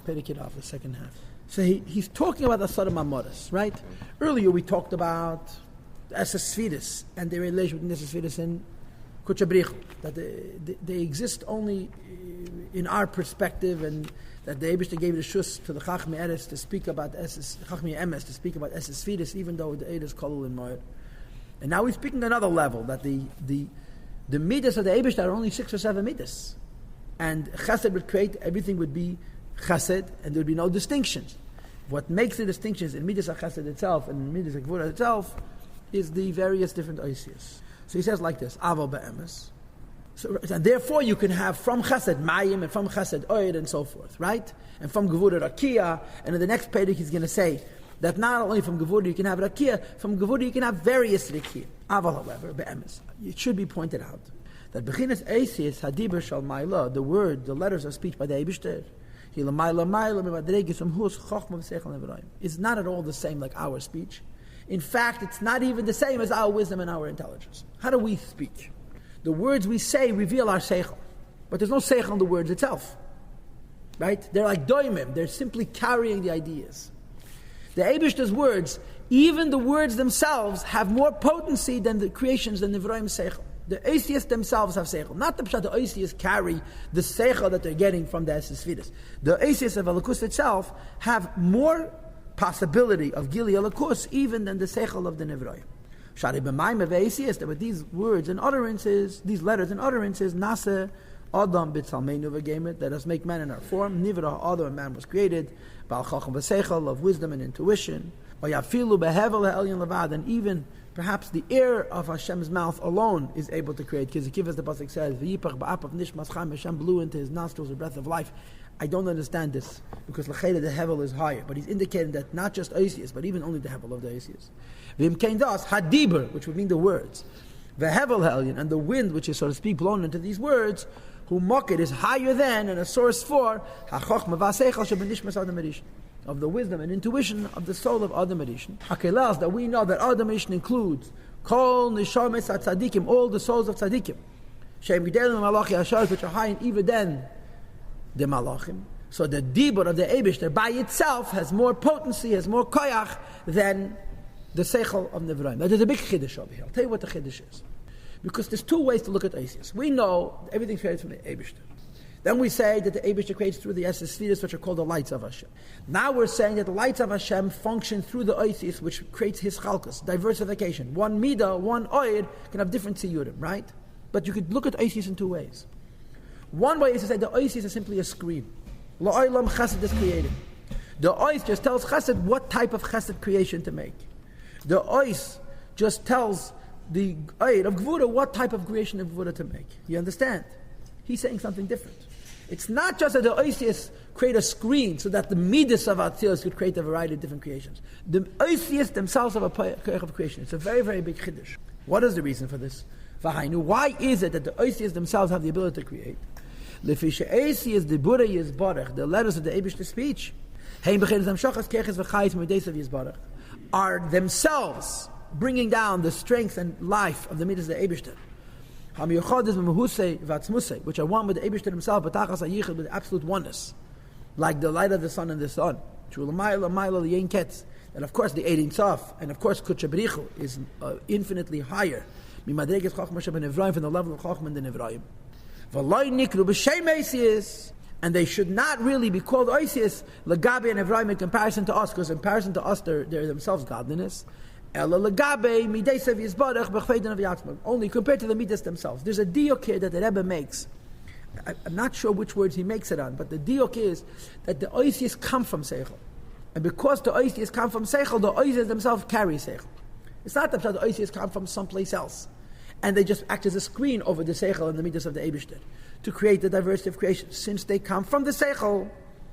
Perikid off the second half. So he's talking about the Sodom Amoris, right? Earlier we talked about Esesvidis and their relation with Esesvidis and Kuchabrichu, that they exist only in our perspective, and that the Eibishter gave the shus to the Chachmi Eres to speak about Chachmi Emes to speak about Esesvidis, even though the Eid is Kolul in Moed. And now he's speaking another level, that the midas of the Eibishter are only 6 or 7 midas, and Chesed would create, everything would be Chesed, and there would be no distinctions. What makes the distinctions in midas of Chesed itself and in midas of Gvura itself is the various different oisias. So he says like this, Aval be'emes. So, and therefore you can have from Chesed Mayim, and from Chesed Oid, and so forth, right? And from Gevura Rakia, and in the next page he's going to say that not only from Gevura you can have Rakia, from Gevura you can have various Rakia. Aval, however, be'emes. It should be pointed out that Bechinas Eisius Hadiber Shal Maila, the word, the letters of speech by the Eibishter, is not at all the same like our speech. In fact, it's not even the same as our wisdom and our intelligence. How do we speak? The words we say reveal our seichel, but there's no seichel in the words itself. Right? They're like doimim. They're simply carrying the ideas. The Eibishter's words, even the words themselves, have more potency than the creations than the Nevroim seichel. The Oisias themselves have seichel. Not the pshat the Oisias carry the seichel that they're getting from the Esesvidis. The Oisias of Elokus itself have more possibility of Gili Elokus even than the seichel of the Nevroim. Shari b'mayim of Oisias, that with these words and utterances, these letters and utterances, Nase Adam b'tzalmeinu v'gemet, let us make man in our form. Nivra Adam, man was created. Bal chacham v'seichel, of wisdom and intuition. Oyafilu behevel ha'elyon levad, and even perhaps the air of Hashem's mouth alone is able to create. Because the pasuk says, "V'yipach ba'apav nishmas chaim." Hashem blew into his nostrils a breath of life. I don't understand this because l'cheda the hevel is higher, but he's indicating that not just Oisias, but even only the hevel of the Oisias. V'imkein das hadiber, which would mean the words. V'hevel ha'elyon, and the wind, which is so to speak blown into these words, who mocked is higher than and a source for ha'chochma v'aseichel shebenishmas adam erishin, of the wisdom and intuition of the soul of Adam Erishin. Hakelas, that we know that Adam Erishin includes Kol Nishames HaTzadikim, all the souls of Tzadikim. Shem Gidelim Malachi Hashar, which are higher even than the Malachim. So the Dibur of the Eibishter by itself has more potency, has more koyach than the Seichel of Nevraim. Now there's a big Chiddush over here. I'll tell you what the Chiddush is. Because there's two ways to look at Oisias. We know everything's created from the Eibishter. Then we say that the Eibishter creates through the Esesvidis, which are called the lights of Hashem. Now we're saying that the lights of Hashem function through the Oisias, which creates his chalkus, diversification. One midah, one oid can have different siyurim, right? But you could look at Oisias in two ways. One way is to say the Oisias is simply a screen. La'olam chesed is created. The Ois just tells chesed what type of chesed creation to make. The Ois just tells the oid of Gvura what type of creation of Gvura to make. You understand? He's saying something different. It's not just that the Oisias create a screen so that the midas of Atzilus could create a variety of different creations. The Oisias themselves have a koyach of creation. It's a very, very big chiddush. What is the reason for this? Why is it that the Oisias themselves have the ability to create? Lefisha Oisias the Buddha Yizbarach, the letters of the Eibishter speech, are themselves bringing down the strength and life of the midas of the Eibishter, which are one with the Eibishter himself, with absolute oneness, like the light of the sun and the sun. And of course the Eidin Sof, and of course Kuchabrichu is infinitely higher from the level of Chachma and the Nevraim. And they should not really be called Oisias, Lagabe and Nevraim, in comparison to us, because in comparison to us they're themselves godliness. Only compared to the midas themselves. There's a diok here that the Rebbe makes. I'm not sure which words he makes it on, but the diok is that the Oisias come from Seichel. And because the Oisias come from Seichel, the Oisias themselves carry Seichel. It's not that the Oisias come from someplace else, and they just act as a screen over the Seichel and the midas of the Eibishter to create the diversity of creation. Since they come from the Seichel,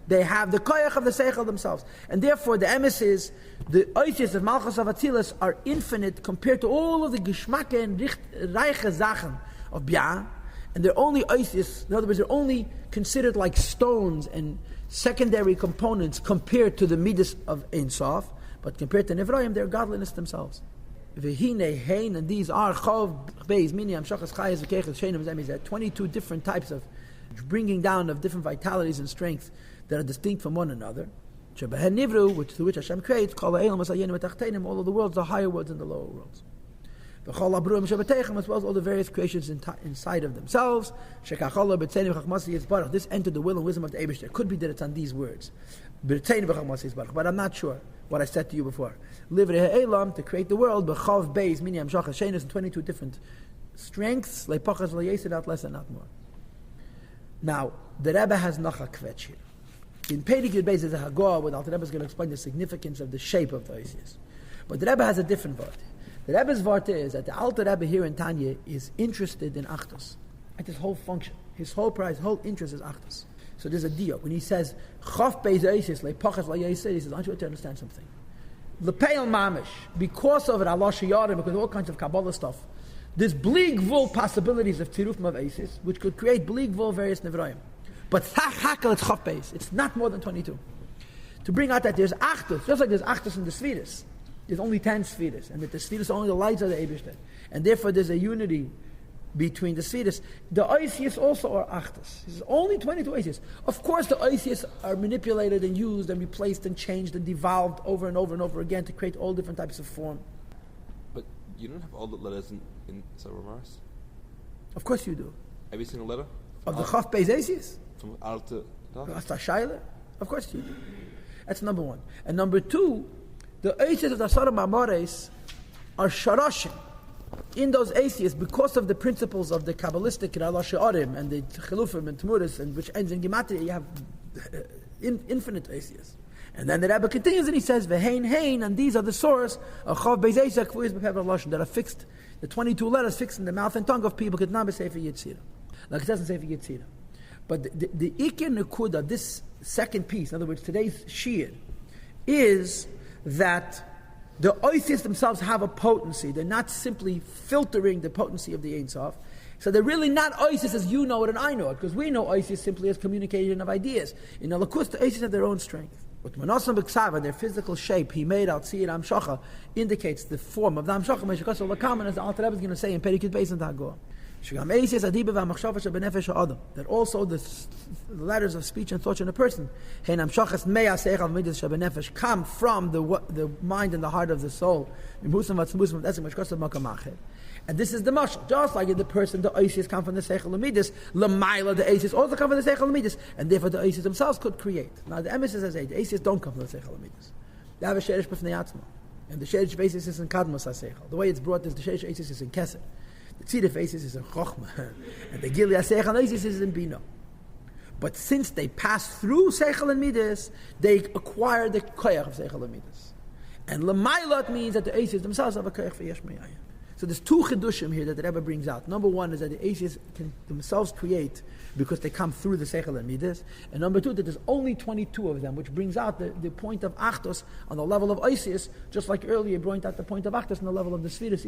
they have the koyach of the Seichel themselves. And therefore the emes is, the Oisias of Malchus of Atzilus are infinite compared to all of the Geschmacke and Reiche Sachen of Bia. And they're only Oisias, in other words, they're only considered like stones and secondary components compared to the Midas of Ein Sof. But compared to Nevraim, they're godliness themselves. V'hine hein, and these are Chov, Beis, Mini, Amshachas, Chayes, V'kechas, Shenim, Zemiz, 22 different types of bringing down of different vitalities and strength that are distinct from one another. Shebehen nivru, through which Hashem creates, all of the worlds, the higher worlds and the lower worlds. As well as all the various creations inside of themselves. This entered the will and wisdom of the Eibishter. It could be that it's on these words. But I'm not sure what I said to you before. To create the world, in 22 different strengths, not less and not more. Now, the Rebbe has Nacha Kvetch here. In Perek Yud Beis is a Haggadah where the Alter Rebbe is going to explain the significance of the shape of the Oisius. But the Rebbe has a different word. The Rebbe's vart is that the Alter Rebbe here in Tanya is interested in Achdus. That's his whole function. His whole prize, whole interest is Achdus. So there's a diok. When he says, Chof Beis Eisis, Leipachas La'yesir, he says, I want you to understand something. Lepeil Mamish, because of it, Allah Shiyarim, because of all kinds of Kabbalah stuff, there's bleak vul possibilities of Tirufim of Eisis, which could create bleak vul various Nevraim. But Hakel, it's Chof Beis. It's not more than 22. To bring out that there's Achdus, just like there's Achdus in the Svidus. There's only 10 spheres, and that the spheres are only the lights of the Eibishter. And therefore there's a unity between the spheres. The Oisius also are Achdus. There's only 22 Oisius. Of course the Oisius are manipulated and used and replaced and changed and devolved over and over and over again to create all different types of form. But you don't have all the letters in Saramaris? Of course you do. Every single letter? Of the Chof Beis Oisius? From Al to Shaila? Of course you do. That's number one. And number two, the Oisius of the Asara Ma'amares are Sharashim in those Oisius because of the principles of the Kabbalistic Allah She'arim and the Chilufim and Tamuris, and which ends in Gematria. You have infinite Oisius. And then the Rebbe continues and he says, V'hein hein, and these are the source of Chav Beis Eisak K'vuyis B'Pev HaLashon that are fixed, the 22 letters fixed in the mouth and tongue of people, Ketnam B'Sefer Yitzira. Like it says in Sefer Yitzira. But the Ikir Nekuda, this second piece, in other words, today's Shir, is that the Oisius themselves have a potency. They're not simply filtering the potency of the Ein Sof. So they're really not Oisius as you know it and I know it, because we know Oisius simply as communication of ideas. In Alakus, the Oisius have their own strength. But Manasam B'Ksav, their physical shape, he made out Tzir Amshacha, indicates the form of the Amshacha, Meshukasal Lakaman, as the Alter Rebbe is going to say in Perek Yud Beis and Haggadah. That also the letters of speech and thought in a person come from the mind and the heart of the soul. And this is the mashal. Just like in the person, the Oisius come from the Seichel Lamidus, Lamaila, the Oisius also come from the Seichel Lamidus, and therefore the Oisius themselves could create. Now the emissaries says the Oisius don't come from the Seichel Lamidus. They have a Sherish B'fnei Atzma. And the Sherish Oisius is in Kadmos HaSeichel. The way it's brought is the Sherish Oisius is in Kesed. The Tzidif Oisius is in Chochmah, and the Gili HaSeichel Oisius is in Bina. But since they pass through Seichel and Midas, they acquire the Koyach of Seichel and Midas. And Lamailot means that the Oisius themselves have a Koyach for Yesh Meyayim. So there's two Chidushim here that the Rebbe brings out. Number one is that the Oisius can themselves create because they come through the Seichel and Midas. And number two, that there's only 22 of them, which brings out the point of Achdus on the level of Oisius, just like earlier brought out the point of Achdus on the level of the Sfiris.